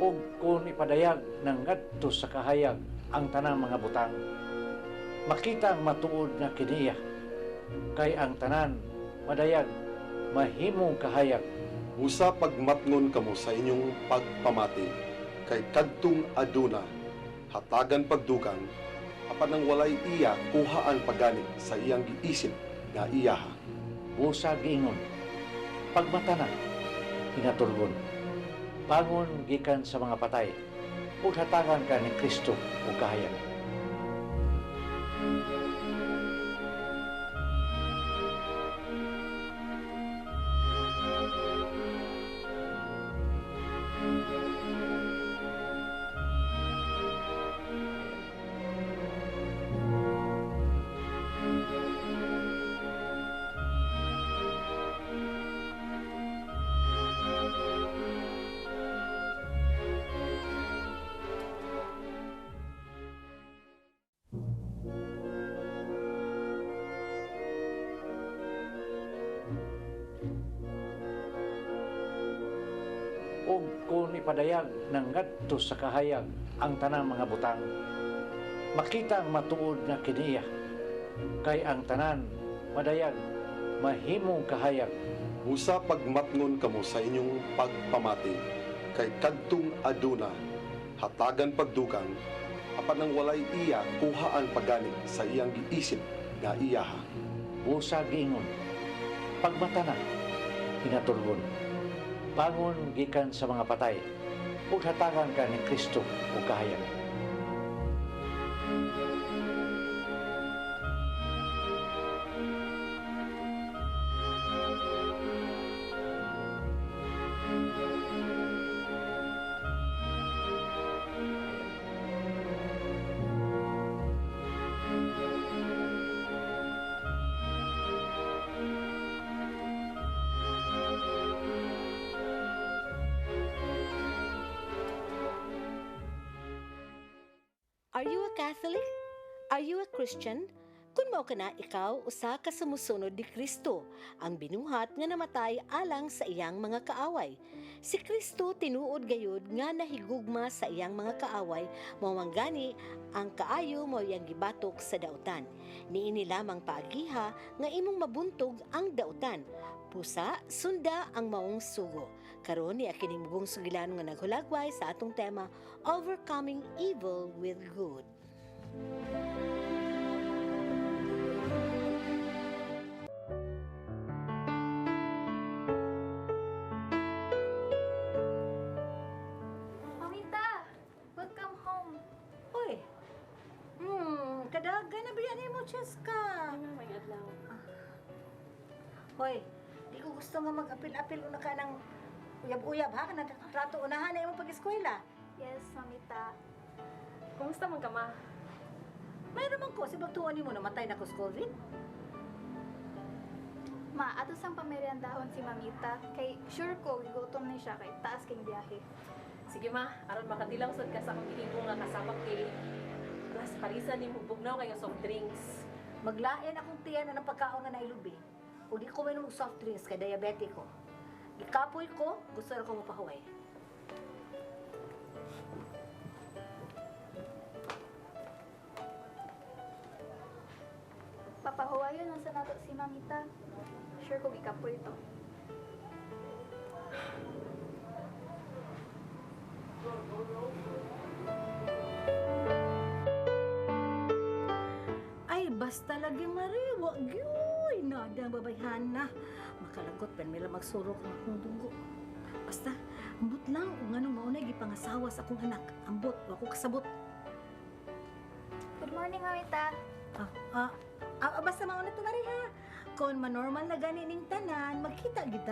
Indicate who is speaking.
Speaker 1: ug kung ipadayag ng ngadto sa kahayag ang tanang mga butang, makita ang matuod nga kiniya, kay ang tanan madayag mahimong kahayag.
Speaker 2: Busa pagmatngon kamo sa inyong pagpamati, kay kadtong aduna, hatagan pagdugang, apan ang walay iya kuhaan pagani sa iyang giisip nga iyaha.
Speaker 1: Busa giingon, pagmata na, hinaturgon, bangon gikan sa mga patay, ug hatagan ka ni Kristo o kahayag. Ug kung ipadayag ng ngadto sa kahayag ang tanang mga butang, makita ang matuod nga kiniya, kay ang tanan madayag mahimong kahayag.
Speaker 2: Busa pagmatngon kamo sa inyong pagpamati, kay kadtong aduna, hatagan pagdugang, apan ang walay iya kuhaan pagani sa iyang giisip nga iyaha.
Speaker 1: Busa giingon, pagmata na, hinaturgon, bangon gikan sa mga patay, ug hatagan ka ni Kristo o kahayag.
Speaker 3: Are you a Catholic? Are you a Christian? Kung mao ka na, ikaw usa ka sumusunod ni Kristo, ang binuhat nga namatay alang sa iyang mga kaaway. Si Kristo tinuod gayud nga nahigugma sa iyang mga kaaway, mao manggani ang kaayo mao yang gibatok sa dautan. Niini lamang paagiha nga imong mabuntog ang dautan. Pusa, sunda ang maong sugo. Karon ni kining mugong sugilan nga naghulagway sa atong tema, Overcoming Evil with Good.
Speaker 4: Mamita, welcome home.
Speaker 3: Hoy, kadagan na ba yan mo, Cheska?
Speaker 4: Ano may adlaw?
Speaker 3: Hoy, di ko gusto nga mag-apil-apil una ka ng uyab-uyab ha, nagkakatrato unahan na yung pag-eskwela.
Speaker 4: Yes, Mamita. Kumusta man ka, ma?
Speaker 3: Mayroon man ko, si bagtuan ni mo namatay na ko sa COVID.
Speaker 4: Ma, ato sang pameriandahon si Mamita. Kay sure ko, gigutom na siya kay taas kayong biyahe.
Speaker 5: Sige ma, aron makatilaw sad ka sa akong gihibo nga kasama kay plus parisan ni bugnaw kayo soft drinks.
Speaker 3: Maglain akong tiyan na ng pagkaon nga nailubi. O di ko mainom og soft drinks kay diabetic ko. Ikapoy ko, gusto na ko mapahuway.
Speaker 4: Papahuwayon lang sa nato si Mamita. Sure ko gikapoy ito.
Speaker 3: Ay, basta lagi mariwa, gyoy, nada ang babayhan na. Makalagot, pero may lang magsurok ang akong dugo. Basta, ambot lang, kung anong maunay, gipangasawa sa akong anak. Ambot, wako kasabot.
Speaker 4: Good morning, Mamita.
Speaker 3: Basta mauna ito na rin ha. Kung manormal na gani ning tanan, magkita kita